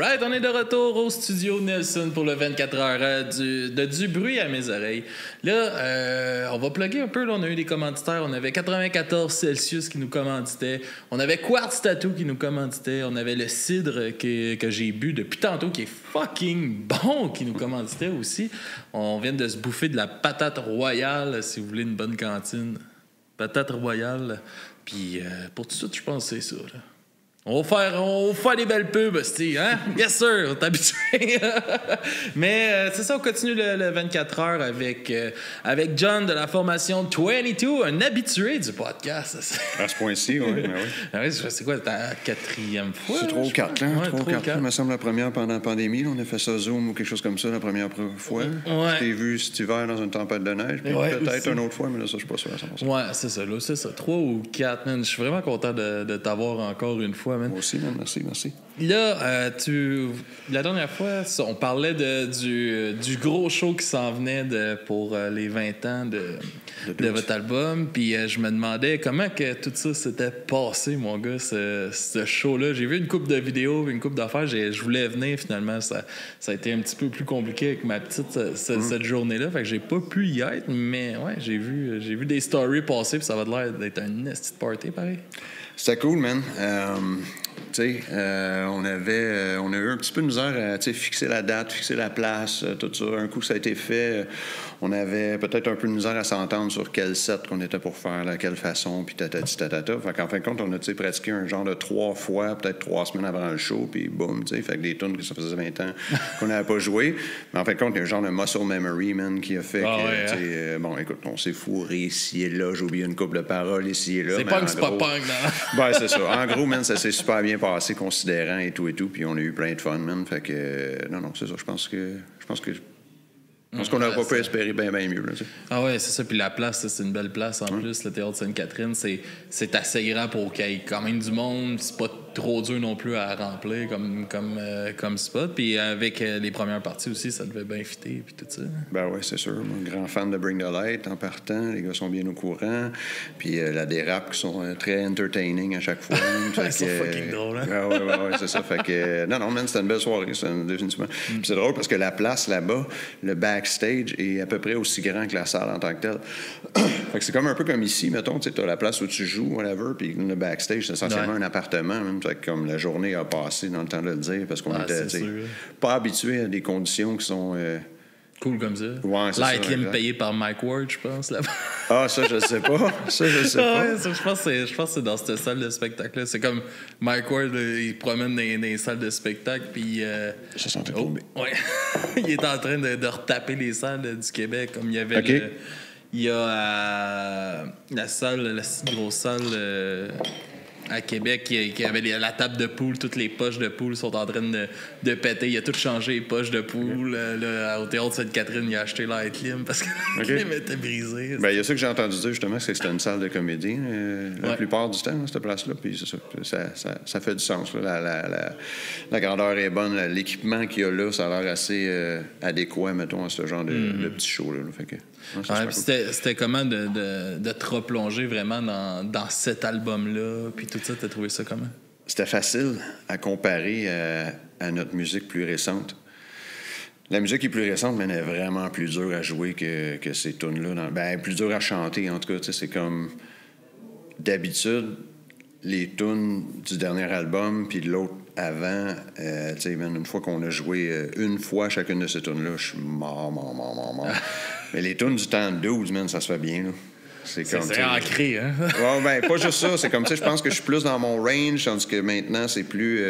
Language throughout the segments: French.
Alright, on est de retour au studio Nelson pour le 24 heures du bruit à mes oreilles. Là, on va plugger un peu. Là, on a eu des commanditaires. On avait 94 Celsius qui nous commanditait. On avait Quartz Tattoo qui nous commanditait. On avait le cidre que j'ai bu depuis tantôt qui est fucking bon qui nous commanditait aussi. On vient de se bouffer de la patate royale si vous voulez une bonne cantine. Patate royale. Puis pour tout ça, je pense que c'est ça. Là. On va faire des belles pubs, Steve, hein? Yes, sir, on est habitué. Mais c'est ça, on continue le 24 heures avec John de la formation 22, un habitué du podcast. À ce point-ci, oui. Oui, c'est quoi, ta quatrième fois? C'est 3 ou 4 ans. 3 ou 4 ans, il me semble, la première pendant la pandémie. Là, on a fait ça Zoom ou quelque chose comme ça la première fois. Ouais. Je t'ai vu cet hiver dans une tempête de neige. Puis peut-être une autre fois, mais là, ça, je suis pas sûr à 100%. Ouais, c'est ça, là, c'est ça. 3 ou 4, man. Je suis vraiment content de t'avoir encore une fois, man. Moi aussi, man. Merci. Là, la dernière fois, on parlait du gros show qui s'en venait pour les 20 ans de votre album. Puis je me demandais comment que tout ça s'était passé, mon gars, ce show-là. J'ai vu une couple de vidéos, une couple d'affaires. Je voulais venir, finalement. Ça a été un petit peu plus compliqué avec ma petite cette journée-là. Fait que j'ai pas pu y être. Mais ouais, j'ai vu des stories passer. Puis ça va de l'air d'être un nasty party, pareil. C'était cool, man. On a eu un petit peu de misère à fixer la date, fixer la place, tout ça. Un coup, ça a été fait. On avait peut-être un peu de misère à s'entendre sur quel set qu'on était pour faire, de quelle façon, puis tatati tatata. Fait qu'en fin de compte, on a pratiqué un genre de 3 fois, peut-être 3 semaines avant le show, puis boum, tu sais. Fait que des tunes que ça faisait 20 ans qu'on n'avait pas joué. Mais en fin de compte, il y a un genre de muscle memory, man, qui a fait bon, écoute, on s'est fourré ici et là, j'ai oublié une couple de paroles ici et là. C'est punk, c'est pas punk, non? Ben, c'est ça. En gros, man, ça s'est super bien passé, considérant et tout, puis on a eu plein de fun, man. Fait que, non, c'est ça. Je pense qu'on n'aurait pas pu espérer bien mieux. Là, ah ouais, c'est ça. Puis la place, c'est une belle place en plus. Le théâtre Sainte-Catherine, c'est assez grand pour qu'il y ait quand même du monde. C'est pas trop dur non plus à remplir comme spot. Puis avec les premières parties aussi, ça devait bien fitter puis tout ça. Ben oui, c'est sûr. Moi, grand fan de Bring the Light en partant. Les gars sont bien au courant. Puis la dérape qui sont très entertaining à chaque fois. Ils sont fucking drôles, hein? Ouais, c'est ça. Fait que non, man, c'était une belle soirée, définitivement. Puis c'est drôle parce que la place là-bas, le backstage est à peu près aussi grand que la salle en tant que telle. Fait que c'est comme un peu comme ici, mettons, tu as la place où tu joues, whatever, puis le backstage, c'est essentiellement un appartement, même. Fait que comme la journée a passé dans le temps de le dire, parce qu'on était pas habitués à des conditions qui sont... cool comme ça. Ouais, c'est Lightly ça, payé par Mike Ward, je pense, là-bas. Ah, ça, je sais pas. Ouais, je pense que c'est dans cette salle de spectacle-là. C'est comme Mike Ward, il promène dans les salles de spectacle, puis... Ça sentait ouais. Il est en train de retaper les salles du Québec, comme il y avait il y a la grosse salle... à Québec, qui avait la table de poule, toutes les poches de poule sont en train de péter. Il a tout changé, les poches de poule. Là, au théâtre Sainte-Catherine, il a acheté l'Ightlim parce que la clim était brisée. Ben, il y a ça que j'ai entendu dire, justement, c'est que c'était une salle de comédie la plupart du temps, cette place-là. Puis c'est ça fait du sens. Là. La grandeur est bonne. L'équipement qu'il y a là, ça a l'air assez adéquat, mettons, à ce genre de petit show-là. Fait que, c'était comment de te replonger vraiment dans cet album-là, puis tout ça, t'as trouvé ça comment? C'était facile à comparer à notre musique plus récente. La musique est plus récente, mais elle est vraiment plus dure à jouer que ces tunes-là. Plus dure à chanter, en tout cas. C'est comme... D'habitude, les tunes du dernier album, puis de l'autre avant, une fois qu'on a joué une fois chacune de ces tunes-là, je suis mort. Mais les tunes du temps de 12, man, ça se fait bien, là. C'est ancré, hein? Ouais, pas juste ça. C'est comme, je pense que je suis plus dans mon range, tandis que maintenant, c'est plus...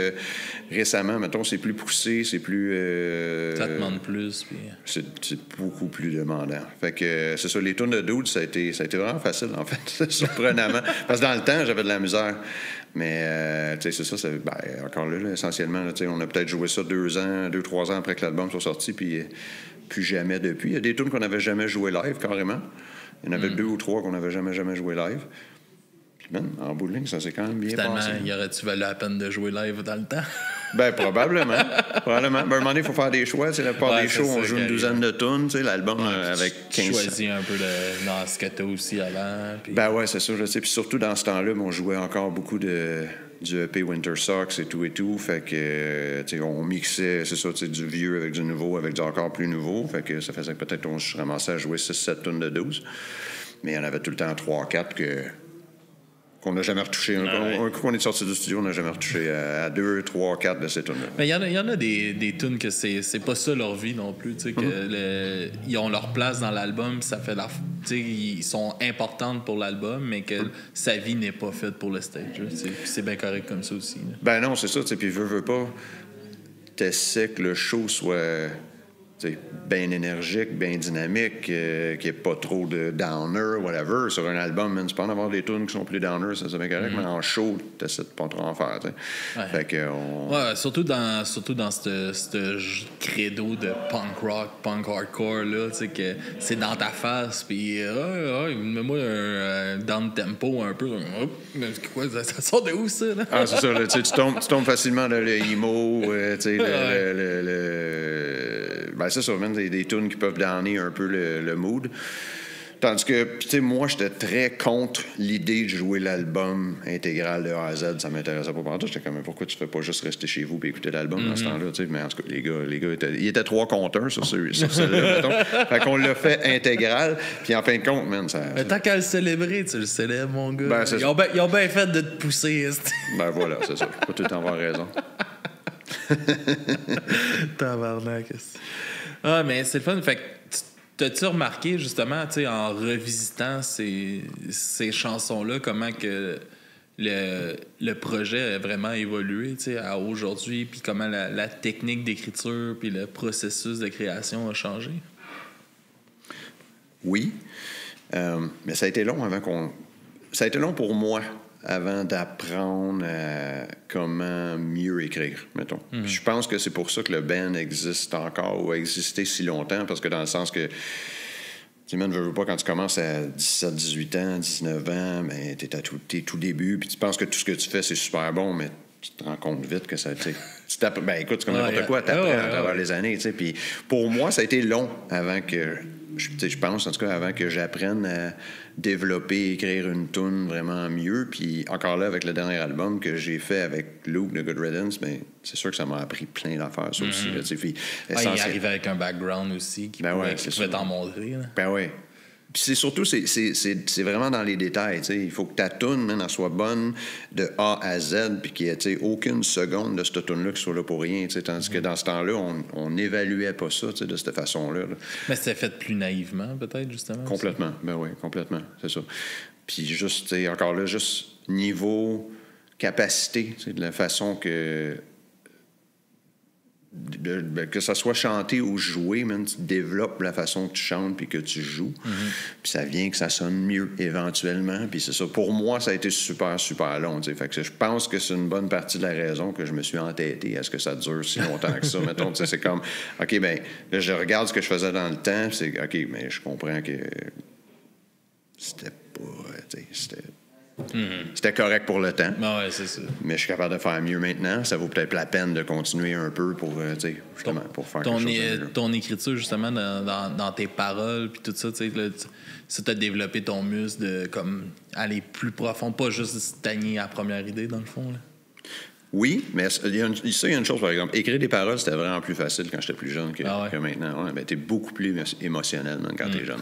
récemment, mettons, c'est plus poussé, c'est plus... ça demande plus, puis... C'est beaucoup plus demandant. Fait que, c'est ça, les tunes de Dude, ça a été vraiment facile, en fait, surprenamment. Parce que dans le temps, j'avais de la misère. Mais, c'est ça, encore là, essentiellement, là, on a peut-être joué ça 2-3 ans après que l'album soit sorti, puis plus jamais depuis. Il y a des tunes qu'on n'avait jamais joué live, carrément. Il y en avait 2 ou 3 qu'on n'avait jamais joué live. Puis, man, en bout de ligne, ça s'est quand même bien passé. Y aurait-tu valu la peine de jouer live dans le temps? Ben, probablement. Ben, à un moment donné, il faut faire des choix. La plupart des shows, on joue une douzaine de tunes. L'album avec 15... Tu choisis un peu dans ce que tu as aussi avant. Puis... Ben ouais, c'est sûr. Puis surtout dans ce temps-là, on jouait encore beaucoup de du EP Winter Socks et tout. Fait que, tu sais, on mixait, c'est ça, tu sais, du vieux avec du nouveau, avec du encore plus nouveau. Fait que ça faisait que peut-être on se ramassait à jouer 6-7 tunes de 12. Mais il y en avait tout le temps 3-4 qu'on n'a jamais retouché. Un coup qu'on est sorti du studio, on n'a jamais retouché à 2, 3, 4 de ces tunes-là. Mais il y en a des tunes que c'est pas ça leur vie non plus. Ils ont leur place dans l'album, ça fait ils sont importantes pour l'album, mais que sa vie n'est pas faite pour le stage. C'est bien correct comme ça aussi. Là. Ben non, c'est ça. Puis veux pas, t'essaies que le show soit bien énergique, bien dynamique, qu'il n'y ait pas trop de downer, whatever. Sur un album, man, tu peux en avoir des tunes qui sont plus downer, ça c'est bien correct, mais en show, tu essaies de pas trop en faire. Ouais. Fait que ouais, surtout dans ce credo de punk rock, punk hardcore, là, que c'est dans ta face, puis mets-moi un down tempo un peu. Mais quoi, ça sort de où ça? Là? Ah, c'est ça, là, tu tombes facilement dans le emo, ben, c'est ça, même des tunes qui peuvent donner un peu le mood. Tandis que, tu sais, moi, j'étais très contre l'idée de jouer l'album intégral de A à Z. Ça m'intéressait pas partout. J'étais comme, pourquoi tu fais pas juste rester chez vous et écouter l'album dans ce temps-là, tu sais. Mais en tout cas, les gars ils étaient 3 contre 1 sur celle-là, mettons. Fait qu'on l'a fait intégral. Puis en fin de compte, man, ça... Mais tant qu'à le célébrer, tu le célèbres, mon gars. Ben, ils ont bien fait de te pousser. Ben voilà, c'est ça. Je peux pas tout le temps avoir raison. Tabarnak. Ah, mais c'est le fun. Fait que t'as-tu remarqué, justement, tu sais, en revisitant ces chansons-là, comment que le projet a vraiment évolué, tu sais, à aujourd'hui, puis comment la technique d'écriture puis le processus de création a changé? Oui. Mais ça a été long Ça a été long pour moi avant d'apprendre comment mieux écrire, mettons. Puis je pense que c'est pour ça que le band existe encore ou a existé si longtemps, parce que dans le sens que, tu sais, man, je veux pas, quand tu commences à 17, 18 ans, 19 ans, ben, t'es tout début, puis tu penses que tout ce que tu fais, c'est super bon, mais tu te rends compte vite que ça, tu sais, ben écoute, c'est comme n'importe quoi, t'apprends à travers les années, tu sais. Puis pour moi, ça a été long avant que... Je pense, en tout cas, avant que j'apprenne à développer, écrire une tune vraiment mieux. Puis encore là, avec le dernier album que j'ai fait avec Luke de Good Riddance, bien, c'est sûr que ça m'a appris plein d'affaires, ça aussi. Là, puis, il arrivait avec un background aussi qui pouvait t'en montrer. Là. Ben oui. Puis c'est surtout, c'est vraiment dans les détails. T'sais. Il faut que ta toune, elle soit bonne de A à Z, puis qu'il n'y ait aucune seconde de cette toune-là qui soit là pour rien. Tandis que dans ce temps-là, on n'évaluait pas ça de cette façon-là. Là. Mais c'était fait plus naïvement, peut-être, justement. Complètement. Aussi. Ben oui, complètement. C'est ça. Puis juste, encore là, juste niveau capacité, de la façon que ça soit chanté ou joué, même, tu développes la façon que tu chantes puis que tu joues. Puis ça vient que ça sonne mieux éventuellement. Puis c'est ça. Pour moi, ça a été super, super long. T'sais. Fait que je pense que c'est une bonne partie de la raison que je me suis entêté à ce que ça dure si longtemps que ça. Mettons, c'est comme, OK, ben là, je regarde ce que je faisais dans le temps, c'est OK, mais je comprends que c'était pas... C'était correct pour le temps. Ben ouais, c'est ça. Mais je suis capable de faire mieux maintenant. Ça vaut peut-être la peine de continuer un peu pour, justement, pour faire quelque chose de mieux. Ton écriture, justement, dans tes paroles, puis tout ça, tu sais, ça t'a développé ton muscle de comme aller plus profond, pas juste stagner à la première idée, dans le fond. Là. Oui, mais il y a une chose, par exemple. Écrire des paroles, c'était vraiment plus facile quand j'étais plus jeune que maintenant. Ouais, ben, t'es beaucoup plus émotionnel même, quand t'es jeune.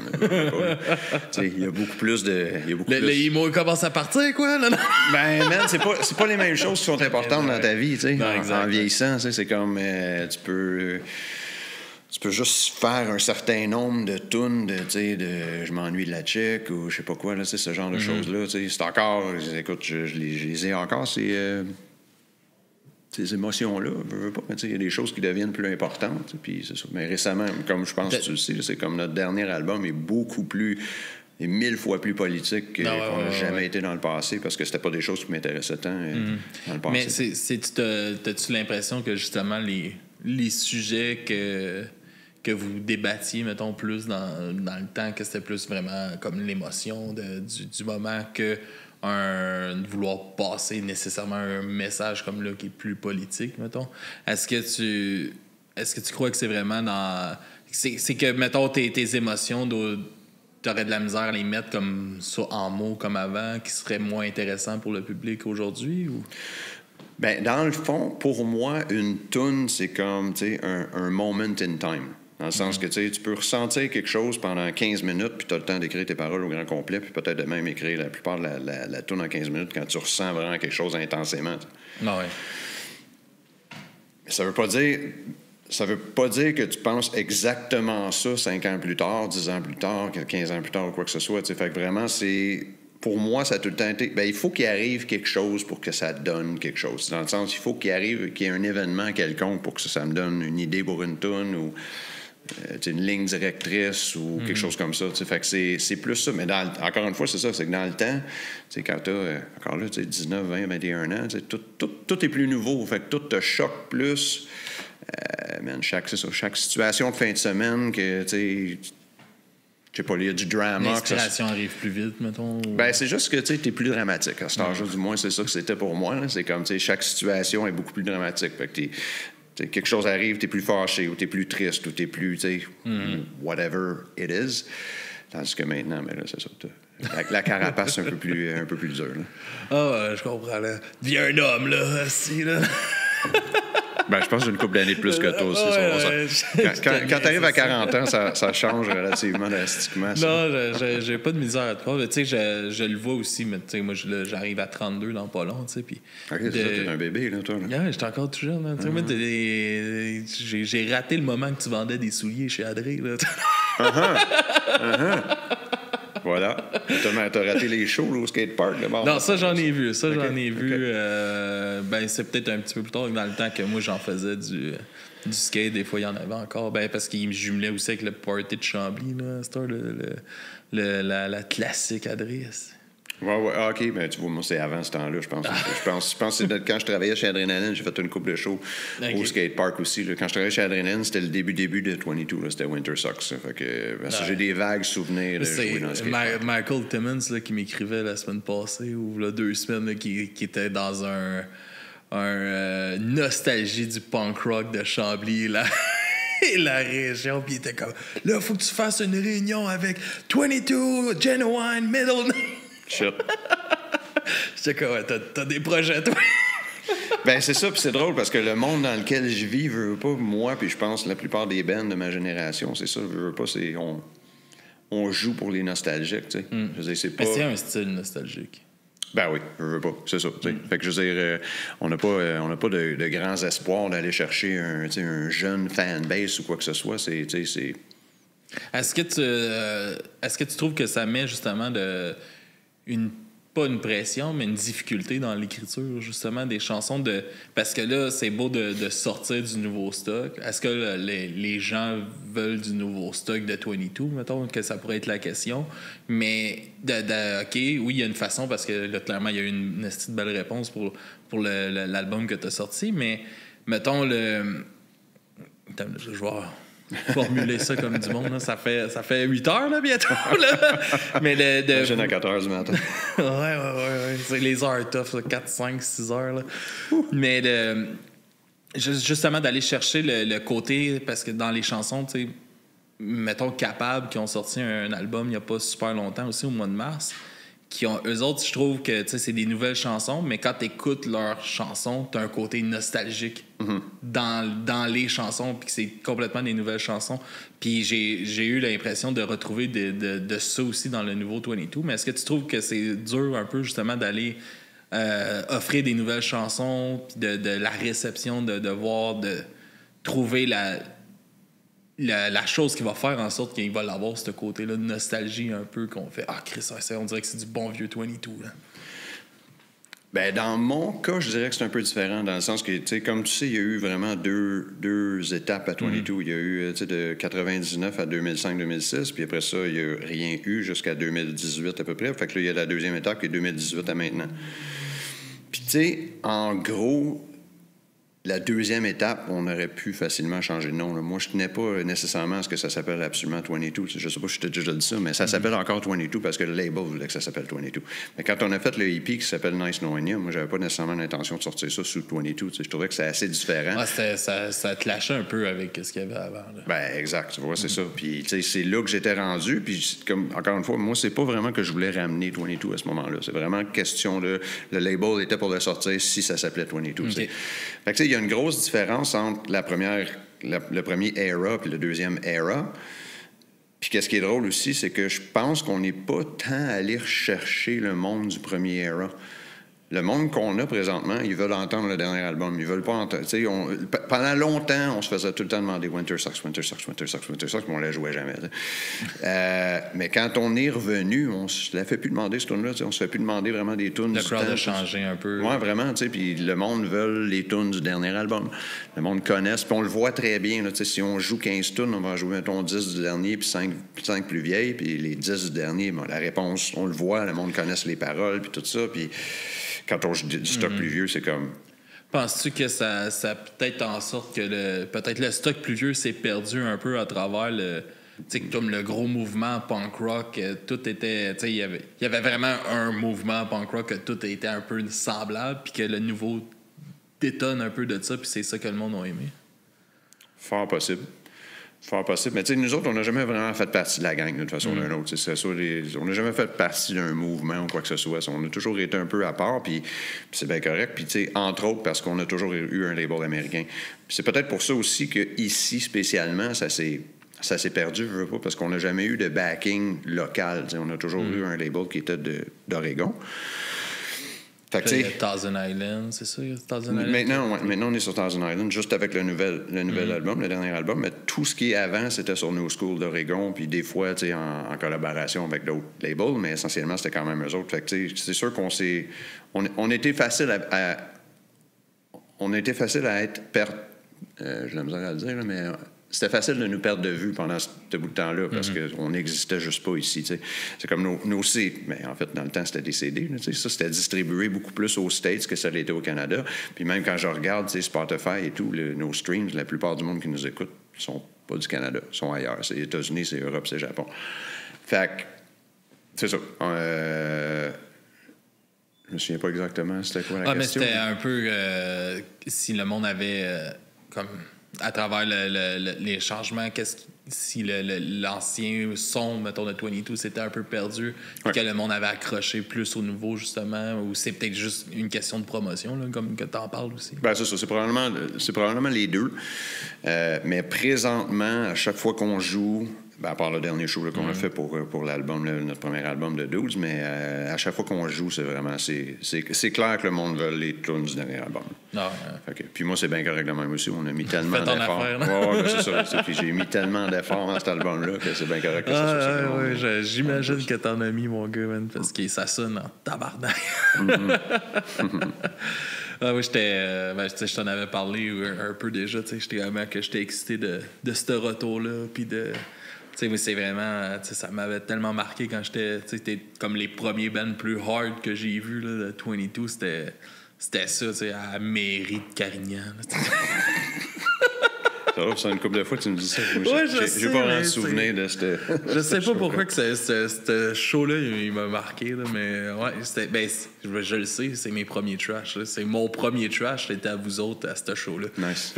Il y a beaucoup plus de... Le emo commence à partir, quoi? Là, non? Ben, man, c'est pas les mêmes choses qui sont importantes dans ta vie, tu sais. En vieillissant, c'est comme... tu peux juste faire un certain nombre de tunes de je m'ennuie de la chick ou je sais pas quoi, là, ce genre de choses-là. C'est encore... Écoute, je les ai encore, ces émotions-là, je veux pas, mais il y a des choses qui deviennent plus importantes. Puis c'est ça. Mais récemment, comme je pense que tu le sais, c'est comme notre dernier album est beaucoup plus... est 1000 fois plus politique qu'on n'a jamais été dans le passé, parce que c'était pas des choses qui m'intéressaient tant dans le passé. Mais t'as-tu l'impression que justement les sujets que vous débattiez, mettons, plus dans le temps, que c'était plus vraiment comme l'émotion du moment que de vouloir passer nécessairement un message comme là qui est plus politique, mettons. Est-ce que tu crois que c'est vraiment dans... C'est que, mettons, tes émotions, t'aurais de la misère à les mettre comme ça en mots comme avant, qui serait moins intéressant pour le public aujourd'hui? Ou... Ben, dans le fond, pour moi, une toune, c'est comme, tu sais, un moment in time. Dans le sens que, tu sais, tu peux ressentir quelque chose pendant 15 minutes, puis tu as le temps d'écrire tes paroles au grand complet, puis peut-être de même écrire la plupart de la toune en 15 minutes quand tu ressens vraiment quelque chose intensément. Ah ouais. Mais ça veut pas dire que tu penses exactement ça 5 ans plus tard, 10 ans plus tard, 15 ans plus tard, ou quoi que ce soit. T'sais. Fait que vraiment, c'est... Pour moi, ça a tout le temps été... Ben, il faut qu'il arrive quelque chose pour que ça donne quelque chose. Dans le sens, il faut qu'il y ait un événement quelconque pour que ça me donne une idée pour une toune ou une ligne directrice ou quelque chose comme ça. Fait que c'est plus ça. Mais encore une fois, c'est ça. C'est que dans le temps, quand tu as, encore là, 19, 20, 21 ans, tout est plus nouveau. Fait que tout te choque plus. Chaque situation de fin de semaine que, tu sais... Je sais pas, il y a du drama. L'inspiration arrive plus vite, mettons. Ou... Ben, c'est juste que tu es plus dramatique. À cet âge-là, du moins, c'est ça que c'était pour moi. Là. C'est comme, tu sais, chaque situation est beaucoup plus dramatique. Fait que quelque chose arrive, tu es plus fâché, ou tu es plus triste, ou tu es plus, tu sais, whatever it is. Tandis que maintenant, ben là, c'est ça. La carapace, c'est un peu plus dur. Je comprends. Là. Deviens un homme, là, assis, là. Ben, je pense que j'ai une couple d'années de plus que toi aussi. Quand tu arrives à 40 ans, ça change relativement drastiquement. Non, j'ai pas de misère à toi. Tu sais, je le vois aussi, mais tu sais, moi, j'arrive à 32 dans pas long, tu sais. Puis. OK, c'est ça, t'es un bébé, là, toi. Yeah, j'étais encore tout jeune, là. Tu sais, moi, j'ai raté le moment que tu vendais des souliers chez Adré, là. Voilà. T'as raté les shows là, au skatepark. Non, ça, j'en ai vu. Ben, c'est peut-être un petit peu plus tard que dans le temps que moi, j'en faisais du skate. Des fois, il y en avait encore. Ben, parce qu'il me jumelait aussi avec le party de Chambly, là. C'était la classique adresse. Ouais, OK, mais tu vois, moi, c'est avant ce temps-là, je pense. Je pense que c'est quand je travaillais chez Adrenaline, j'ai fait une couple de shows au skatepark aussi. Là. Quand je travaillais chez Adrenaline, c'était le début de 22, là, c'était Winter Socks. Fait que, j'ai des vagues souvenirs de jouer dans le skatepark. Michael Timmons là, qui m'écrivait la semaine passée, ou là, 2 semaines, là, qui était dans un nostalgie du punk rock de Chambly, là. Et la région, puis il était comme, là, faut que tu fasses une réunion avec 22, Genuine, Middle... Shit. J'étais comme, ouais, t'as des projets, toi. Ben, c'est ça, puis c'est drôle parce que le monde dans lequel je vis, veut pas, moi, puis je pense la plupart des bands de ma génération, c'est ça, veut pas, c'est. On joue pour les nostalgiques, tu sais. Je veux dire, c'est pas. Mais c'est un style nostalgique. Ben oui, je veux pas, c'est ça. Fait que je veux dire, on n'a pas de grands espoirs d'aller chercher un jeune fanbase ou quoi que ce soit. Est-ce que tu trouves que ça met justement pas une pression, mais une difficulté dans l'écriture, justement, des chansons parce que là, c'est beau de sortir du nouveau stock. Est-ce que les gens veulent du nouveau stock de 22, mettons, que ça pourrait être la question? Mais, OK, oui, il y a une façon, parce que là, clairement, il y a eu une petite belle réponse pour l'album que tu as sorti, mais, mettons, Attends, je vais voir. Formuler ça comme du monde, là. Ça fait 8 heures là, bientôt. Là. Mais J'imagine à 4 heures du matin. ouais. C'est les heures tough, là, 4, 5, 6 heures. Là. Mais justement d'aller chercher le côté, parce que dans les chansons, tu sais, mettons Capable, qui ont sorti un album il n'y a pas super longtemps, aussi au mois de mars, eux autres, je trouve que c'est des nouvelles chansons, mais quand tu écoutes leurs chansons, tu as un côté nostalgique dans les chansons, puis que c'est complètement des nouvelles chansons. Puis j'ai eu l'impression de retrouver de ça aussi dans le nouveau 22. Mais est-ce que tu trouves que c'est dur un peu, justement, d'aller offrir des nouvelles chansons, puis de la réception, de voir, de trouver la chose qui va faire en sorte qu'il va avoir ce côté-là de nostalgie un peu qu'on fait « Ah, Chris, on dirait que c'est du bon vieux 22. » là. Ben, dans mon cas, je dirais que c'est un peu différent, dans le sens que, tu sais, comme tu sais, il y a eu vraiment deux étapes à 22. Il y a eu, tu sais, de 99 à 2005-2006, puis après ça, il n'y a rien eu jusqu'à 2018 à peu près. Fait que là, il y a la deuxième étape qui est 2018 à maintenant. Puis, tu sais, en gros, la deuxième étape, on aurait pu facilement changer de nom. Là. Moi, je tenais pas nécessairement à ce que ça s'appelle absolument 22. Je sais pas si je t'ai déjà dit ça, mais ça s'appelle encore 22 parce que le label voulait que ça s'appelle 22. Mais quand on a fait le EP qui s'appelle Nice Knowing You, moi, j'avais pas nécessairement l'intention de sortir ça sous 22. Je trouvais que c'est assez différent. Ça clashait un peu avec ce qu'il y avait avant. Là. Ben exact, tu vois, c'est ça. Puis, tu sais, c'est là que j'étais rendu. Puis, comme, encore une fois, moi, c'est pas vraiment que je voulais ramener 22 à ce moment-là. C'est vraiment question de... Le label était pour le sortir si ça s'appelait 22. Okay. Fait que, tu sais, il y a une grosse différence entre le premier era puis le deuxième era. Puis, qu'est-ce qui est drôle aussi, c'est que je pense qu'on n'est pas tant allé rechercher le monde du premier era. Le monde qu'on a présentement, ils veulent entendre le dernier album. Ils veulent pas entendre. Pendant longtemps, on se faisait tout le temps demander Winter Sucks, Winter Sucks, Winter Sucks, Winter Sucks, mais on ne la jouait jamais. Mais quand on est revenu, on se la fait plus demander, ce tune-là. On se fait plus demander vraiment des tunes. Le crowd a changé un peu. Oui, vraiment. Puis le monde veut les tunes du dernier album. Le monde connaisse. Puis on le voit très bien. Là, si on joue 15 tunes, on va jouer, mettons, 10 du dernier, puis 5 plus vieilles. Puis les 10 du dernier, bon, la réponse, on le voit. Le monde connaisse les paroles, puis tout ça. Puis quand on joue du stock plus vieux, c'est comme... Penses-tu que ça peut-être en sorte que peut-être le stock plus vieux s'est perdu un peu à travers comme le gros mouvement punk rock, tout était... Il y avait vraiment un mouvement punk rock que tout était un peu semblable, puis que le nouveau détonne un peu de ça, puis c'est ça que le monde a aimé? Fort possible. Fort possible. Mais tu sais, nous autres, on n'a jamais vraiment fait partie de la gang, d'une façon ou d'une autre. On n'a jamais fait partie d'un mouvement ou quoi que ce soit. On a toujours été un peu à part, puis c'est bien correct. Puis, tu sais, entre autres, parce qu'on a toujours eu un label américain. Puis c'est peut-être pour ça aussi qu'ici, spécialement, ça s'est perdu, je veux pas, parce qu'on n'a jamais eu de backing local. T'sais, on a toujours eu un label qui était d'Oregon. Fait que, il y a Thousand Island, c'est ça? Thousand Island? Maintenant, on est sur Thousand Island, juste avec le nouvel album, le dernier album. Mais tout ce qui est avant, c'était sur New School d'Oregon, puis des fois, en collaboration avec d'autres labels, mais essentiellement, c'était quand même eux autres. Fait que, c'est sûr qu'on s'est... On était facile à être... j'ai la misère à le dire, là, mais... C'était facile de nous perdre de vue pendant ce bout de temps-là parce qu'on n'existait juste pas ici. T'sais. C'est comme nos CD. Mais en fait, dans le temps, c'était des CD. Là, ça, c'était distribué beaucoup plus aux States que ça l'était au Canada. Puis même quand je regarde Spotify et tout, nos streams, la plupart du monde qui nous écoute ne sont pas du Canada, sont ailleurs. C'est les États-Unis, c'est Europe, c'est Japon. Fait que, c'est ça. Je me souviens pas exactement c'était quoi la question. Mais c'était un peu si le monde avait comme... À travers les changements, si l'ancien son, mettons, de 22 s'était un peu perdu, que le monde avait accroché plus au nouveau, justement, ou c'est peut-être juste une question de promotion, là, comme que tu en parles aussi? Bien, c'est ça. C'est probablement les deux. Mais présentement, à chaque fois qu'on joue... à part le dernier show qu'on a fait pour l'album, notre premier album de 12, mais à chaque fois qu'on joue, c'est vraiment... C'est clair que le monde veut les tunes du dernier album. Puis moi, c'est bien correct de même aussi. On a mis tellement d'efforts. C'est ça. Puis j'ai mis tellement d'efforts dans cet album-là que c'est bien correct que ça soit. J'imagine que t'en as mis, mon gars, man, parce que ça sonne en tabarnak. Oui, je t'en avais parlé un peu déjà. J'étais excité de ce retour-là, puis de... c'est vraiment... ça m'avait tellement marqué quand c'était comme les premiers bands plus hard que j'ai vus, là, de 22. C'était ça, à la mairie de Carignan. C'est une couple de fois que tu me dis ça. J'ai pas vraiment souvenir de cette... Je sais pas pourquoi que ce show-là, il m'a marqué, là, mais ouais, je le sais, c'est mes premiers trash. Là. C'est mon premier trash, c'était à vous autres, à ce show-là. Nice.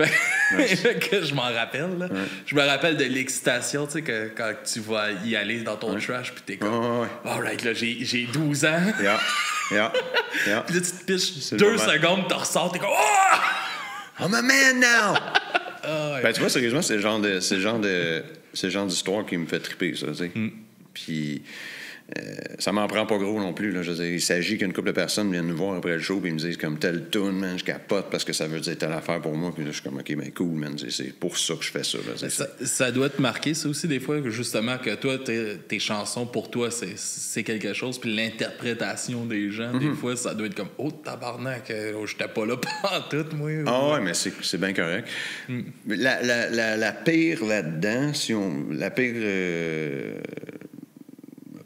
Que je m'en rappelle. Là. Ouais. Je me rappelle de l'excitation, tu sais, quand tu vas y aller dans ton trash, puis t'es comme, all right, là, j'ai 12 ans. Yeah. Puis là, tu te piches 2 secondes, tu ressors, t'es comme, oh! I'm a man now! Ben, tu vois, sérieusement, c'est le genre d'histoire qui me fait triper, ça, tu sais. Puis ça m'en prend pas gros non plus, là. Je veux dire, il s'agit qu'une couple de personnes viennent nous voir après le show et ils me disent comme telle tune, man, je capote parce que ça veut dire telle affaire pour moi. Puis là, je suis comme, OK, ben cool, man, c'est pour ça que je fais ça, là. Ça doit te marquer, ça aussi, des fois, justement, que toi, tes chansons, pour toi, c'est quelque chose. Puis l'interprétation des gens, des fois, ça doit être comme, oh, tabarnak, j'étais pas là pantoute, moi. Ouais, mais c'est bien correct. La pire là-dedans, la pire...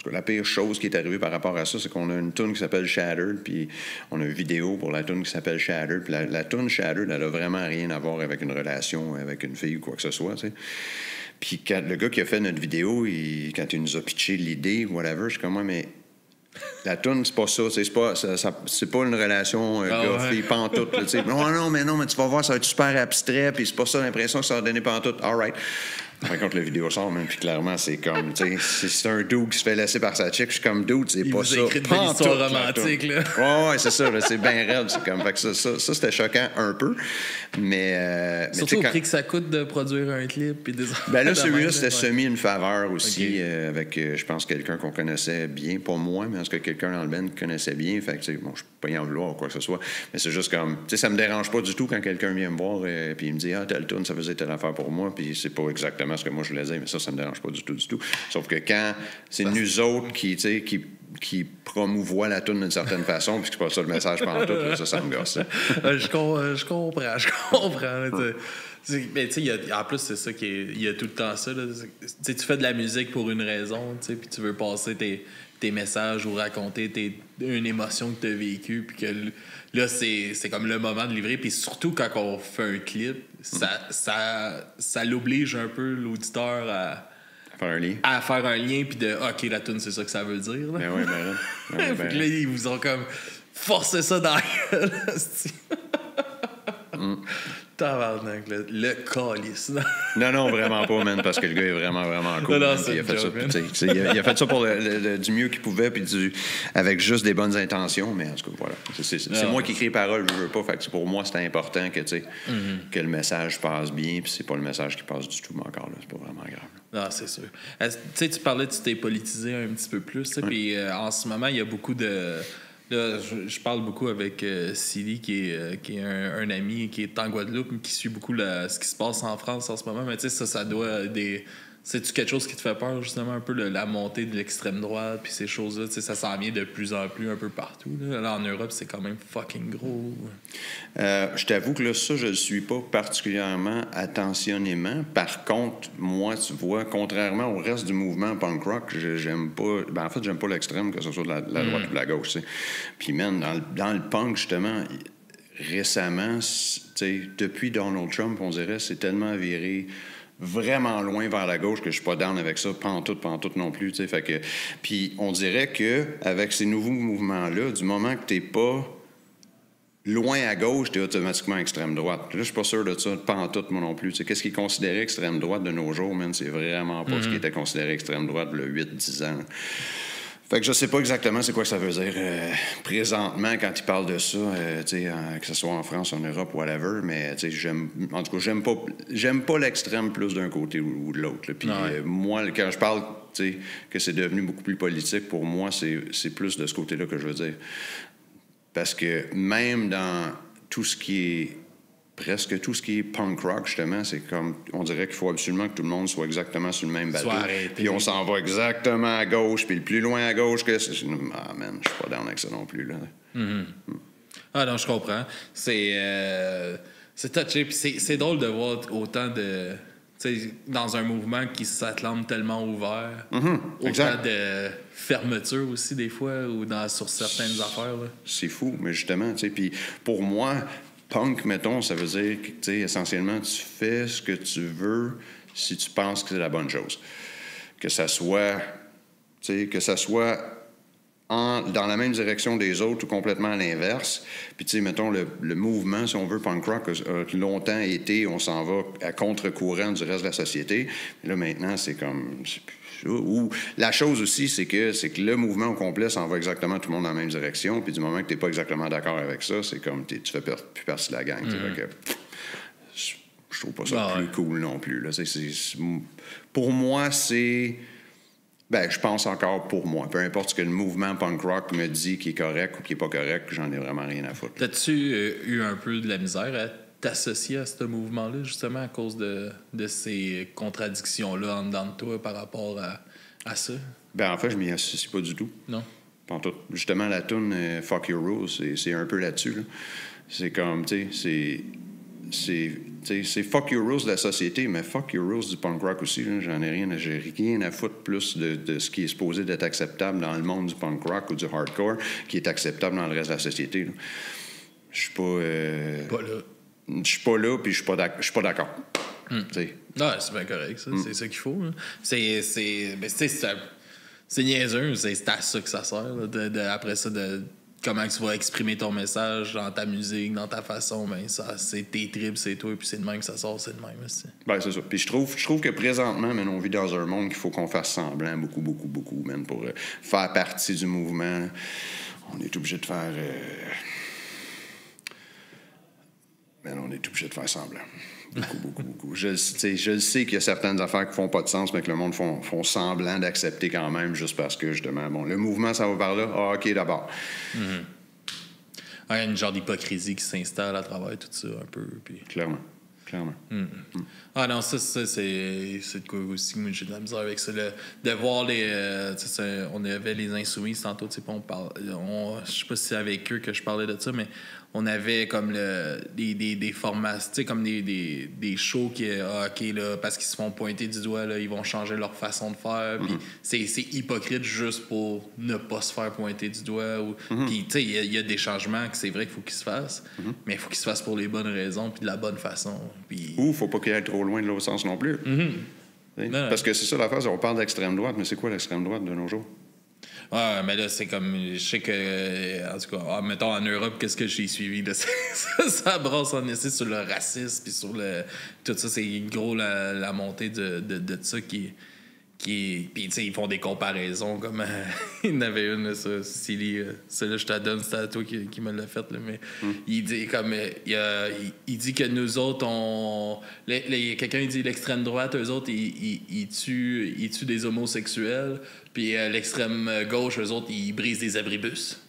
tout cas, la pire chose qui est arrivée par rapport à ça, c'est qu'on a une tune qui s'appelle Shattered, puis on a une vidéo pour la tune qui s'appelle Shattered. Puis la tune Shattered, elle a vraiment rien à voir avec une relation avec une fille ou quoi que ce soit, tu sais. Puis quand le gars qui a fait notre vidéo, quand il nous a pitché l'idée, whatever, je suis comme, mais la tune, c'est pas ça, c'est pas une relation gars-fille, pantoute, tu sais. Non, mais tu vas voir, ça va être super abstrait, puis c'est pas ça l'impression que ça va donner pantoute. All right. Par contre, la vidéo sort, puis clairement, c'est comme, tu sais, c'est un dude qui se fait laisser par sa chick. Je suis comme, dude, c'est pas ça. Il vous écrit de l'histoire romantique, là. Ouais, c'est ça, là, c'est bien raide. C'est comme, fait que ça, c'était choquant un peu. Mais surtout au prix que ça coûte de produire un clip. Puis des ben là, celui-là, c'était semi une faveur aussi, avec, je pense, quelqu'un qu'on connaissait bien. Pas moi, mais en tout cas, quelqu'un dans le band qui connaissait bien. Fait que, tu sais, bon, je peux pas y en vouloir ou quoi que ce soit. Mais c'est juste comme, tu sais, ça me dérange pas du tout quand quelqu'un vient me voir puis il me dit, telle tune, ça faisait telle affaire pour moi. Puis c'est pas exactement ce que moi je voulais dire, mais ça me dérange pas du tout. Sauf que quand c'est nous autres qui promouvoient la tune d'une certaine façon, puis que c'est pas ça le message pendant tout, là, ça me gosse. Je comprends. Mais tu sais, en plus, c'est ça il y a tout le temps ça. Tu fais de la musique pour une raison, puis tu veux passer tes messages ou raconter une émotion que tu as vécue, puis que là, c'est comme le moment de livrer. Puis surtout quand on fait un clip, ça l'oblige un peu l'auditeur à faire un lien, puis de OK, la tune, c'est ça que ça veut dire. Là. Ben oui, Fait que là, ils vous ont comme forcé ça dans la gueule. Tabarnak, le calice. Non, vraiment pas, man, parce que le gars est vraiment, vraiment cool. Non, il a fait ça pour du mieux qu'il pouvait, puis avec juste des bonnes intentions, mais en tout cas, voilà. C'est moi qui écris les paroles, je veux pas. Fait que pour moi, c'était important que, que le message passe bien, puis c'est pas le message qui passe du tout, mais encore là, c'est pas vraiment grave. Non, c'est sûr. Tu sais, tu parlais, tu t'es politisé un petit peu plus, puis en ce moment, il y a beaucoup de... Là, je parle beaucoup avec Silly, qui est un ami qui est en Guadeloupe, qui suit beaucoup ce qui se passe en France en ce moment. Mais tu sais, ça doit c'est-tu quelque chose qui te fait peur, justement, un peu la montée de l'extrême droite, puis ces choses-là? Tu sais, ça s'en vient de plus en plus un peu partout. Là, en Europe, c'est quand même fucking gros. Je t'avoue que là, ça, je le suis pas particulièrement attentionnément. Par contre, moi, tu vois, contrairement au reste du mouvement punk rock, j'aime pas... Ben, en fait, j'aime pas l'extrême, que ce soit de la droite ou de la gauche, tu sais. Puis, man, dans le punk, justement, récemment, tu sais, depuis Donald Trump, on dirait, c'est tellement viré vraiment loin vers la gauche que je suis pas down avec ça, pantoute non plus, tu sais. Fait que... Puis, on dirait que avec ces nouveaux mouvements-là, du moment que t'es pas loin à gauche, t'es automatiquement extrême droite. Là, je suis pas sûr de ça, pantoute, moi non plus. Tu sais, qu'est-ce qui est considéré extrême droite de nos jours, man? C'est vraiment pas ce qui était considéré extrême droite il y a 8-10 ans. Fait que je sais pas exactement c'est quoi ça veut dire présentement quand ils parlent de ça, que ce soit en France, en Europe, whatever, mais en tout cas, j'aime pas l'extrême plus d'un côté ou de l'autre. Puis moi, quand je parle que c'est devenu beaucoup plus politique, pour moi, c'est plus de ce côté-là que je veux dire. Parce que même dans tout ce qui est presque tout ce qui est punk rock, justement, c'est comme, on dirait qu'il faut absolument que tout le monde soit exactement sur le même bateau. Puis on s'en va exactement à gauche, puis le plus loin à gauche que... Ah, man, je suis pas down avec ça non plus, là. Ah non, je comprends. C'est touché, puis c'est drôle de voir autant de... dans un mouvement qui s'acclame tellement ouvert, autant de fermeture aussi, des fois, ou sur certaines affaires. Là. C'est fou, mais justement, tu sais, puis pour moi... Punk, mettons, ça veut dire que, tu sais, essentiellement, tu fais ce que tu veux si tu penses que c'est la bonne chose. Que ça soit dans la même direction des autres ou complètement à l'inverse. Puis, tu sais, mettons, le mouvement, si on veut, punk rock, a longtemps été, on s'en va à contre-courant du reste de la société. Et là, maintenant, c'est comme... Ou la chose aussi, c'est que le mouvement au complet s'en va exactement tout le monde dans la même direction. Puis du moment que tu n'es pas exactement d'accord avec ça, c'est comme tu fais plus partie de la gang. Je trouve pas ça plus cool non plus. Là. Pour moi, c'est... Ben, je pense encore pour moi. Peu importe ce que le mouvement punk rock me dit qui est correct ou qui est pas correct, j'en ai vraiment rien à foutre. T'as-tu eu un peu de la misère à t'associer à ce mouvement-là, justement, à cause de ces contradictions-là en dedans de toi par rapport à ça? Ben, en fait, je m'y associe pas du tout. Non? Justement, la tune Fuck Your Rules, c'est un peu là-dessus. Là. C'est comme, tu sais, c'est c'est fuck your rules de la société, mais fuck your rules du punk rock aussi. Là. J'ai rien à foutre plus de ce qui est supposé d'être acceptable dans le monde du punk rock ou du hardcore qui est acceptable dans le reste de la société. Je suis pas... Pas là. Je suis pas là, puis je suis pas d'accord. Non, c'est bien correct, ça. C'est ça qu'il faut. Hein. C'est niaiseux, c'est à ça que ça sert. Là, après ça, comment tu vas exprimer ton message dans ta musique, dans ta façon, ben ça, c'est tes tripes, c'est toi, puis c'est de même que ça sort, c'est de même. Ben, c'est ça. Puis je trouve que présentement, man, on vit dans un monde qu'il faut qu'on fasse semblant beaucoup, man, pour faire partie du mouvement. On est obligé de faire... on est obligé de faire semblant. Beaucoup. Je sais qu'il y a certaines affaires qui font pas de sens, mais que le monde font semblant d'accepter quand même, juste parce que, justement, bon, le mouvement, ça va par là. Ah, OK, d'abord. Il y a une genre d'hypocrisie qui s'installe à travers tout ça, un peu. Puis... Clairement. Ah non, ça c'est de quoi aussi. Moi, j'ai de la misère avec ça. De voir les... on avait les Insoumis tantôt, tu sais, je sais pas si c'est avec eux que je parlais de ça, mais on avait comme des formations, tu sais, comme des shows qui, OK, là, parce qu'ils se font pointer du doigt, là, ils vont changer leur façon de faire. Puis c'est hypocrite juste pour ne pas se faire pointer du doigt. Puis, tu sais, il y a des changements que c'est vrai qu'il faut qu'ils se fassent, mais il faut qu'ils se fassent pour les bonnes raisons puis de la bonne façon. Puis... Ou faut pas qu'il aille trop loin de l'autre sens non plus. Parce que c'est ça l'affaire, on parle d'extrême droite, mais c'est quoi l'extrême droite de nos jours? Ah, mais là, c'est comme... Je sais que... En tout cas, mettons, en Europe, qu'est-ce que j'ai suivi? Là, ça brasse en essai sur le racisme, puis sur le... Tout ça, c'est gros la montée de ça qui... Puis, tu sais, ils font des comparaisons, comme... il y en avait une, là, ça, Silly. Celle-là, je te la donne, c'était à toi qui me l'a faite, là, mais... Il dit, comme... il dit que nous autres, quelqu'un, il dit l'extrême droite, eux autres, ils tuent des homosexuels, puis l'extrême gauche, eux autres, ils brisent des abribus.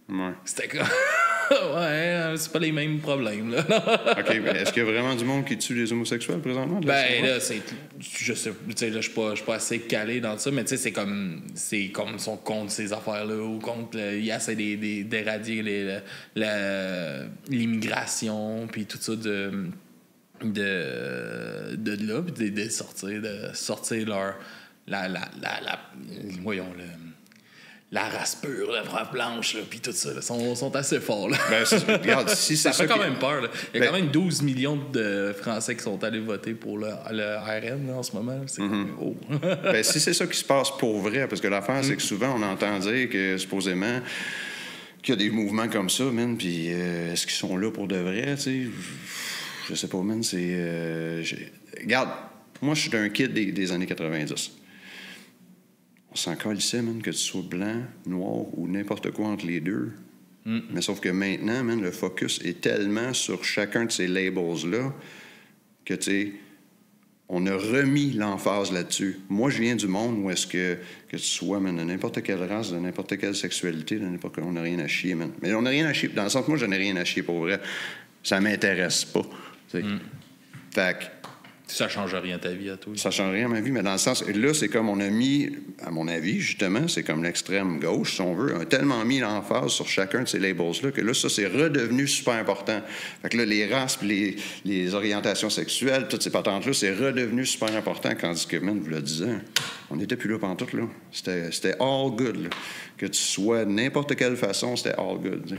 Ouais. C'était comme... ouais, c'est pas les mêmes problèmes, là. OK, mais est-ce qu'il y a vraiment du monde qui tue les homosexuels présentement? Ben là, je sais, tu sais, là, je suis pas assez calé dans ça, mais tu sais, c'est comme ils sont contre ces affaires-là ou contre, ils essaient d'éradier l'immigration, puis tout ça de là, puis de sortir leur voyons la race pure, la race blanche, puis tout ça, là, sont assez forts. Là. Ben, regarde, si c'est ça fait quand même peur. Là. Il y a quand même 12 millions de Français qui sont allés voter pour le RN là, en ce moment. C'est ben, si c'est ça qui se passe pour vrai, parce que l'affaire, c'est que souvent, on entend dire que, supposément, qu'il y a des mouvements comme ça, man, puis est-ce qu'ils sont là pour de vrai, tu sais? Je sais pas, man, c'est... Regarde, moi, je suis un kid des années 90. On s'en calissait, man, que tu sois blanc, noir ou n'importe quoi entre les deux. Mais sauf que maintenant, man, le focus est tellement sur chacun de ces labels-là que, tu sais, on a remis l'emphase là-dessus. Moi, je viens du monde où est-ce que tu sois, man, de n'importe quelle race, de n'importe quelle sexualité, on n'a rien à chier, man. Mais on n'a rien à chier. Dans le sens que moi, je n'ai rien à chier, pour vrai. Ça m'intéresse pas, tu sais. Fait que... Ça change rien à ta vie, à toi. Ça change rien à ma vie, mais dans le sens... Là, c'est comme on a mis, à mon avis, justement, c'est comme l'extrême gauche, si on veut, a tellement mis l'emphase sur chacun de ces labels-là que là, ça, c'est redevenu super important. Fait que là, les races, puis les orientations sexuelles, toutes ces patentes-là, c'est redevenu super important, tandis que, man, vous le disiez, on n'était plus là pantoute, là. C'était all good, là. Que tu sois de n'importe quelle façon, c'était all good, t'sais.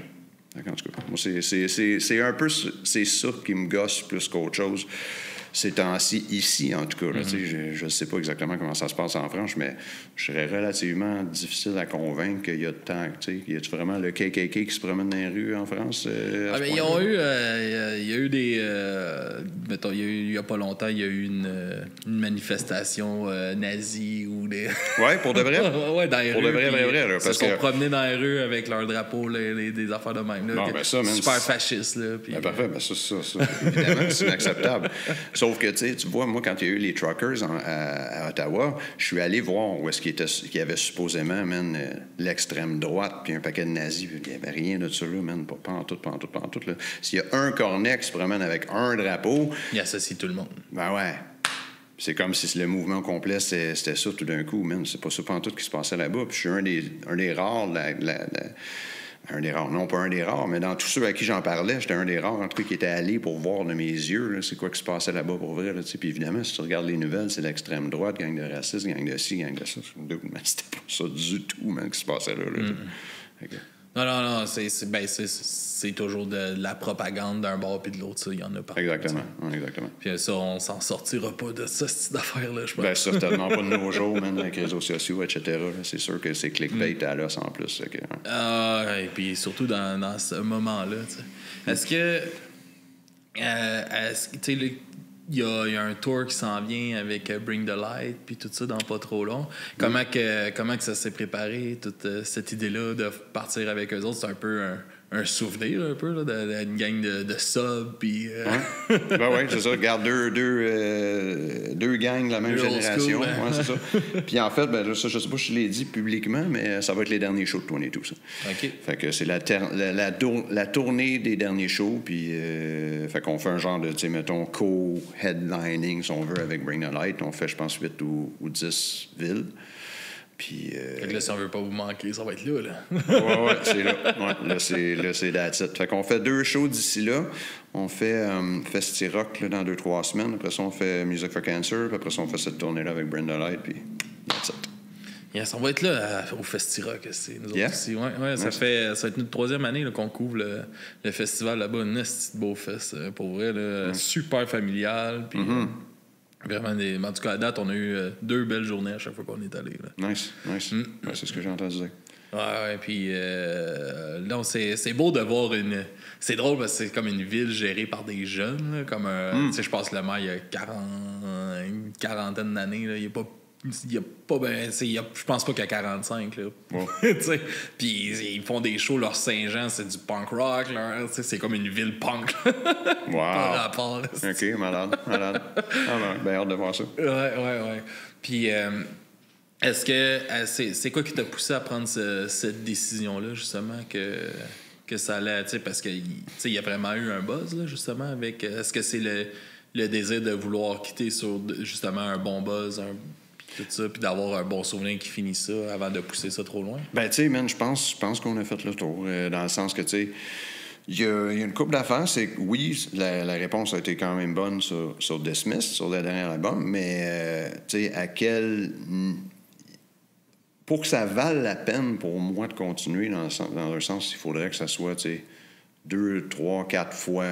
En tout cas, moi, c'est un peu... C'est ça qui me gosse plus qu'autre chose. Ces temps-ci, ici, en tout cas. Là, je ne sais pas exactement comment ça se passe en France, mais je serais relativement difficile à convaincre qu'il y a de temps. Y a-tu vraiment le KKK qui se promène dans les rues en France? Il y a eu des... mettons, il n'y a pas longtemps, il y a eu une manifestation nazie ou des... Oui, pour de vrai? Oui, dans les rues. Pour de vrai, vrai. Là, ils se sont promenés dans les rues avec leur drapeau, des affaires de même. Là, non, ben ça, man, super fasciste. Là, puis... ben parfait, ben ça, évidemment, c'est inacceptable. Sauf que, tu vois, moi, quand il y a eu les truckers à Ottawa, je suis allé voir où est-ce qu'il y avait supposément, man, l'extrême droite, puis un paquet de nazis. Il n'y avait rien de ça, là, man. Pas en tout. Là. S'il y a un cornet qui se promène avec un drapeau... Il associe tout le monde. Ben ouais. C'est comme si le mouvement complet, c'était ça tout d'un coup, man. C'est pas ça pas en tout qui se passait là-bas. Puis je suis un des rares Un des rares. Non, pas un des rares, mais dans tous ceux à qui j'en parlais, j'étais un des rares, en tout cas, qui était allé pour voir de mes yeux, là, c'est quoi qui se passait là-bas pour vrai. Là, puis évidemment, si tu regardes les nouvelles, c'est l'extrême droite, gang de racistes, gang de ci, gang de ça. Mais c'était pas ça du tout, man, qui se passait là. Okay. Non, c'est toujours de la propagande d'un bord puis de l'autre, ça, il y en a partout. Exactement. Puis ça, on s'en sortira pas de ça, cette affaire-là, je pense. Ben, certainement pas de nos jours, man, avec les réseaux sociaux, etc. Là, c'est sûr que c'est clickbait à l'os en plus. Okay, et puis surtout dans ce moment-là, tu sais. Est-ce que tu sais, il y a un tour qui s'en vient avec Bring the Light puis tout ça dans pas trop long. Comment que ça s'est préparé, toute cette idée-là de partir avec eux autres? C'est un peu un souvenir, un peu, là, d'une gang de subs. Puis, Ben oui, c'est ça. Regarde, deux gangs de la même génération. School, hein? Ouais, c'est ça. Puis en fait, ben, ça, je sais pas si je l'ai dit publiquement, mais ça va être les derniers shows de tournée, tout ça. OK. Fait que c'est la tournée des derniers shows. Puis, fait qu'on fait un genre de, tu sais, mettons, co-headlining, si on veut, avec Bring the Light. On fait, je pense, 8 ou 10 villes. Puis, fait que là, si on veut pas vous manquer, ça va être là. ouais, c'est là. Ouais, là, c'est that's it. Fait qu'on fait 2 shows d'ici là. On fait Festi-Rock là, dans 2-3 semaines. Après ça, on fait Music for Cancer. Puis après ça, on fait cette tournée-là avec Brenda Light. Puis that's it. Yes, on va être là au Festi-Rock. C'est nous autres aussi. Ouais, ça va être notre 3e année là, qu'on couvre le festival là-bas. Un petit beau fest. Pour vrai, là, super familial. Puis... Vraiment, en tout cas, à date, on a eu 2 belles journées à chaque fois qu'on est allé. Là. Nice. Ouais, c'est ce que j'ai entendu dire. Ouais, puis non, c'est beau de voir une... C'est drôle parce que c'est comme une ville gérée par des jeunes. Là, comme tu sais, je pense que le maire, il y a une quarantaine d'années. Là, il y a pas ben, je pense pas qu'il y a 45 là. Wow. Puis ils font des shows, leur Saint-Jean, c'est du punk rock là, c'est comme une ville punk. Wow. Par rapport, là, OK, malade. Ben hâte de voir ça. Ouais. Puis est-ce que c'est quoi qui t'a poussé à prendre cette décision là justement que ça allait, tu sais, parce que il y a vraiment eu un buzz là justement avec est-ce que c'est le désir de vouloir quitter sur justement un bon buzz, tout ça, puis d'avoir un bon souvenir qui finit ça avant de pousser ça trop loin? Ben, tu sais, man, je pense qu'on a fait le tour. Dans le sens que, tu sais, il y a une couple d'affaires. C'est que, oui, la réponse a été quand même bonne sur Dismissed, sur le dernier album, mais, tu sais, pour que ça vale la peine pour moi de continuer, dans un sens, il faudrait que ça soit, tu sais, 2, 3, 4 fois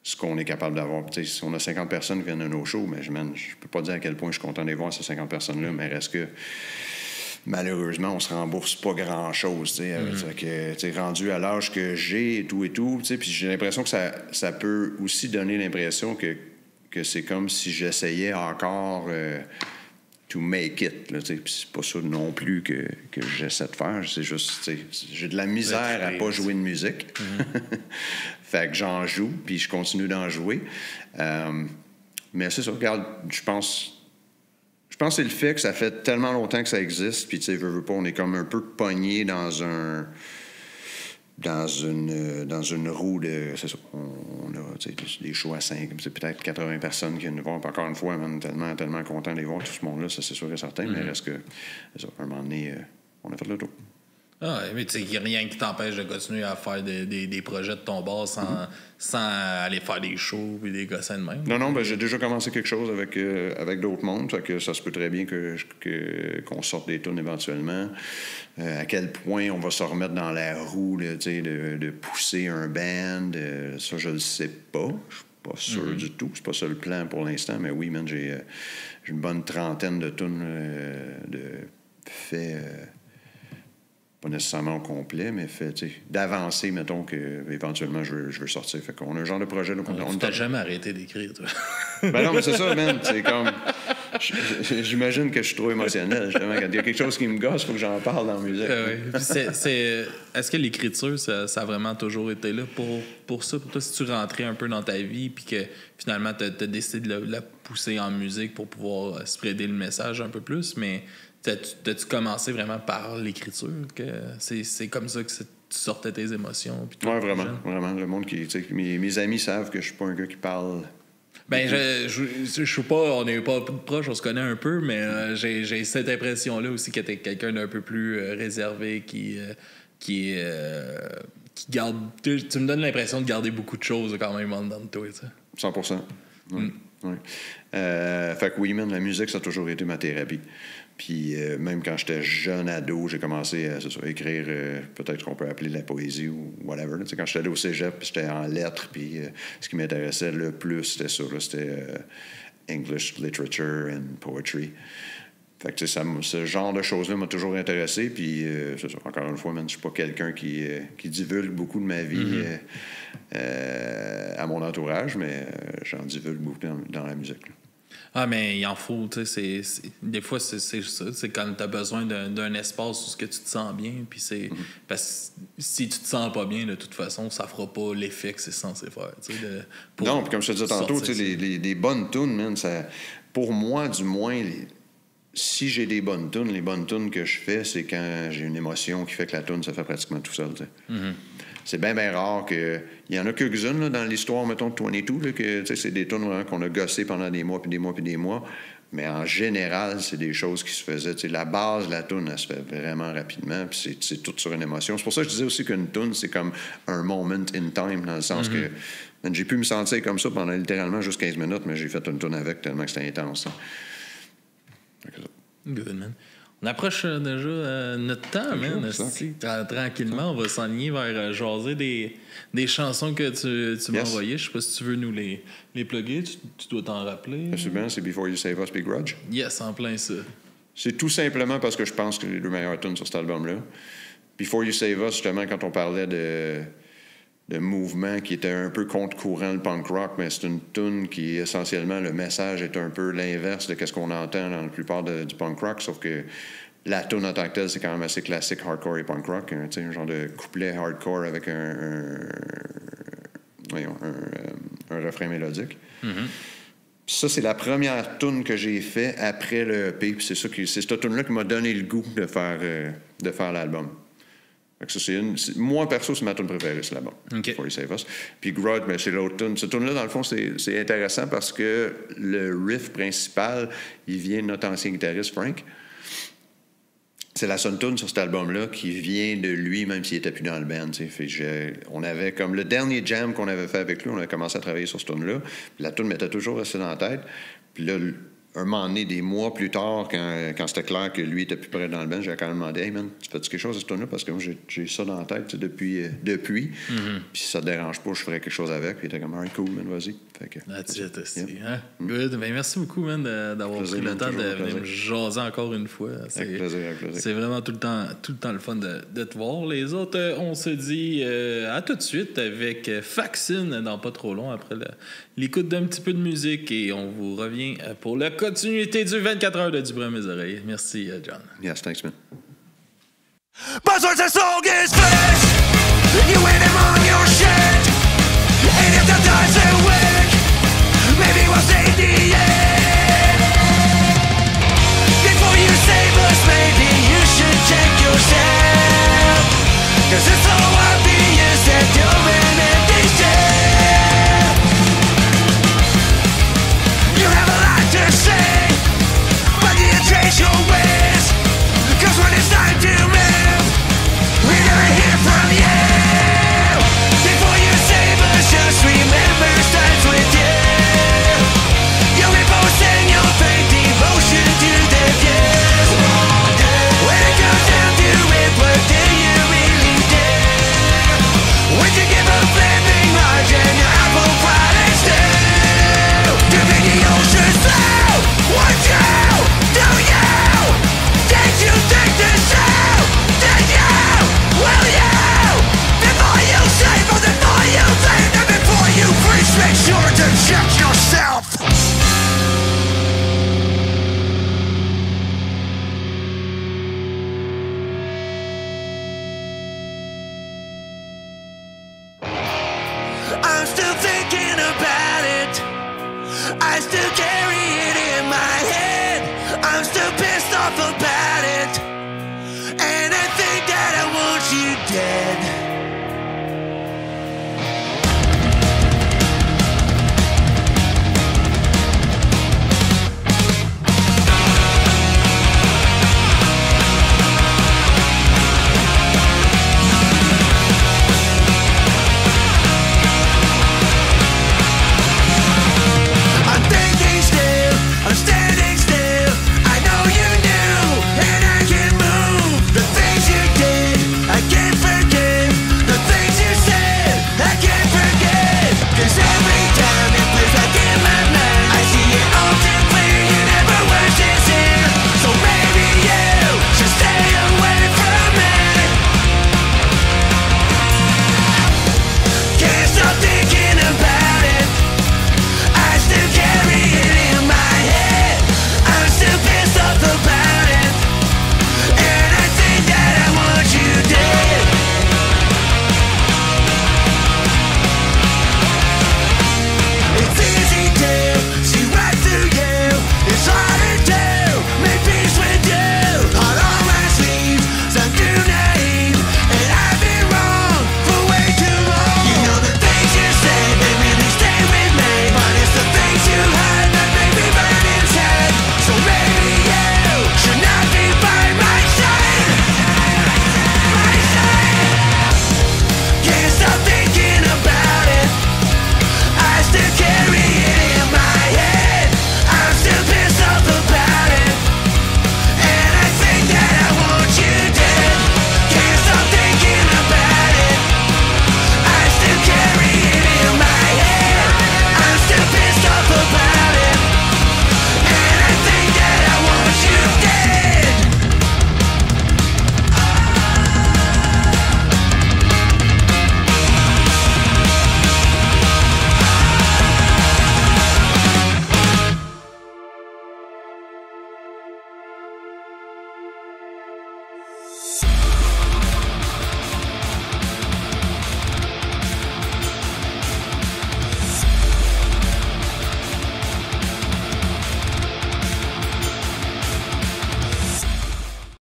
ce qu'on est capable d'avoir. Si on a 50 personnes qui viennent à nos shows, mais je peux pas dire à quel point je suis content de les voir, ces 50 personnes-là, mais reste que, malheureusement, on se rembourse pas grand-chose. Rendu à l'âge que j'ai et tout, puis j'ai l'impression que ça peut aussi donner l'impression que c'est comme si j'essayais encore to make it. Là, puis c'est pas ça non plus que j'essaie de faire. C'est juste, j'ai de la misère à pas jouer de musique. Fait que j'en joue, puis je continue d'en jouer. Mais c'est ça, regarde, je pense que c'est le fait que ça fait tellement longtemps que ça existe, puis tu sais, veux pas, on est comme un peu pogné dans une roue de... C'est ça, on a des shows à 5, c'est peut-être 80 personnes qui viennent nous voir. Puis encore une fois, man, tellement content de les voir, tout ce monde-là, ça c'est sûr et certain, mais reste que, c'est ça, à un moment donné, on a fait le tour. Ah, mais tu sais, il n'y a rien qui t'empêche de continuer à faire des projets de ton bar sans aller faire des shows et des gossins de même. Non, ben j'ai déjà commencé quelque chose avec d'autres mondes, fait que ça se peut très bien qu'on sorte des tunes éventuellement. À quel point on va se remettre dans la roue là, de pousser un band, ça je le sais pas. Je suis pas sûr du tout. C'est pas ça le plan pour l'instant, mais oui, man, j'ai une bonne trentaine de tunes de faits... pas nécessairement au complet, mais d'avancer, mettons, qu'éventuellement, je veux sortir. Fait qu'on a un genre de projet... Là, tu t'as jamais arrêté d'écrire, toi. Ben non, mais c'est ça, man. C'est comme... J'imagine que je suis trop émotionnel, justement. Quand il y a quelque chose qui me gosse, il faut que j'en parle dans la musique. Est-ce que l'écriture, ça a vraiment toujours été là pour ça? Pour toi, si tu rentrais un peu dans ta vie puis que, finalement, tu as décidé de la pousser en musique pour pouvoir spreader le message un peu plus, mais... T'as-tu commencé vraiment par l'écriture? Que c'est comme ça que tu sortais tes émotions? Oui, vraiment. Le monde mes amis savent que je suis pas un gars qui parle. Ben, je suis pas... On n'est pas proches, on se connaît un peu, mais j'ai cette impression-là aussi que t'es quelqu'un d'un peu plus réservé qui qui garde. Tu me donnes l'impression de garder beaucoup de choses quand même en dedans de toi, tu sais. 100%. Oui. Oui. Fait que oui, man, la musique, ça a toujours été ma thérapie. Puis même quand j'étais jeune ado, j'ai commencé à écrire peut-être qu'on peut appeler de la poésie ou whatever. Quand j'étais allé au cégep, j'étais en lettres, puis ce qui m'intéressait le plus, c'était ça. Là, c'était English literature and poetry. Fait que ce genre de choses-là m'a toujours intéressé. Puis, c'est ça, encore une fois, je ne suis pas quelqu'un qui divulgue beaucoup de ma vie à mon entourage, mais j'en divulgue beaucoup dans la musique. Là. Ah, mais il en faut, tu sais, des fois, c'est ça. C'est quand tu as besoin d'un espace où ce que tu te sens bien, puis c'est... Parce que si tu te sens pas bien, de toute façon, ça fera pas l'effet que c'est censé faire, tu sais. Non, puis comme je te disais tantôt, tu sais, les bonnes tunes, man, ça... Pour moi, du moins... Si j'ai des bonnes tunes, les bonnes tunes que je fais, c'est quand j'ai une émotion qui fait que la tune, ça fait pratiquement tout seul, tu sais. Mm-hmm. C'est bien rare que... Il y en a quelques-unes là, dans l'histoire, mettons, de 22, là, que c'est des tunes vraiment, qu'on a gossé pendant des mois, puis des mois, puis des mois. Mais en général, c'est des choses qui se faisaient. T'sais, la base de la tune, elle se fait vraiment rapidement, puis c'est tout sur une émotion. C'est pour ça que je disais aussi qu'une tune, c'est comme un moment in time, dans le sens que j'ai pu me sentir comme ça pendant littéralement juste 15 minutes, mais j'ai fait une tune avec tellement que c'était intense. Hein. Good, man. On approche déjà notre temps, man. Tranquillement, on va s'enligner vers jaser des chansons que tu m'as envoyées. Je sais pas si tu veux nous les plugger. Tu dois t'en rappeler. Absolument, c'est Before You Save Us, Big Grudge. Yes, en plein ça. C'est tout simplement parce que je pense que les deux meilleures tunes sur cet album-là. Before You Save Us, justement, quand on parlait de mouvement qui était un peu contre-courant le punk rock, mais c'est une tune qui, essentiellement, le message est un peu l'inverse de ce qu'on entend dans la plupart du punk rock, sauf que la tune en tant que telle, c'est quand même assez classique hardcore et punk rock, un genre de couplet hardcore avec un refrain mélodique. Mm-hmm. Ça, c'est la première tune que j'ai fait après le EP, puis c'est cette tune-là qui m'a donné le goût de faire l'album. Ça, moi, perso, c'est ma tune préférée, c'est là-bas. Okay. Before You Save Us. Puis Grudge, mais c'est l'autre tune. Cette tune-là, dans le fond, c'est intéressant parce que le riff principal, il vient de notre ancien guitariste, Frank. C'est la seule tune sur cet album-là qui vient de lui, même s'il n'était plus dans le band. On avait comme le dernier jam qu'on avait fait avec lui, on avait commencé à travailler sur cette tune-là. Puis la tune m'était toujours restée dans la tête. Puis là, un moment donné, des mois plus tard, quand c'était clair que lui était plus près dans le band, j'avais quand même demandé « Hey man, tu fais-tu quelque chose à ce tune-là? Parce que moi, j'ai ça dans la tête depuis. Puis si ça te dérange pas, je ferais quelque chose avec. » Puis il était comme « Alright, cool, man, vas-y. » That's it aussi. Hein? Good. Ben, merci beaucoup, man, d'avoir pris le temps de venir me jaser encore une fois. Avec plaisir. C'est vraiment tout le temps le fun de te voir. Les autres, on se dit à tout de suite avec Faxine dans pas trop long après l'écoute d'un petit peu de musique et on vous revient pour la continuité du 24 heures de Du bruit à mes oreilles. Merci, John. Yes, thanks, man. Buzzwords and soul gets flesh. You win him on your shit. And if the doesn't work, maybe we'll save the end. Before you save us, maybe you should check yourself. Cause it's so obvious that you're an empty shell. You have a lot to say, but you change your ways. Cause when it's time to move, we're gonna hear from you. Before you save us, just remember starts with you. You'll be posting your fake devotion to the views. When it comes down to it, what do you really do? Would you give a flipping margin your apple products do? Do the oceans flow? Would you? Do you? Did you think this through? Did you? Will you? Before you say, but before you think, and before you preach, make sure to check yourself. I'm still thinking about it. I still carry it in my head. I'm still pissed off about it. And I think that I want you dead.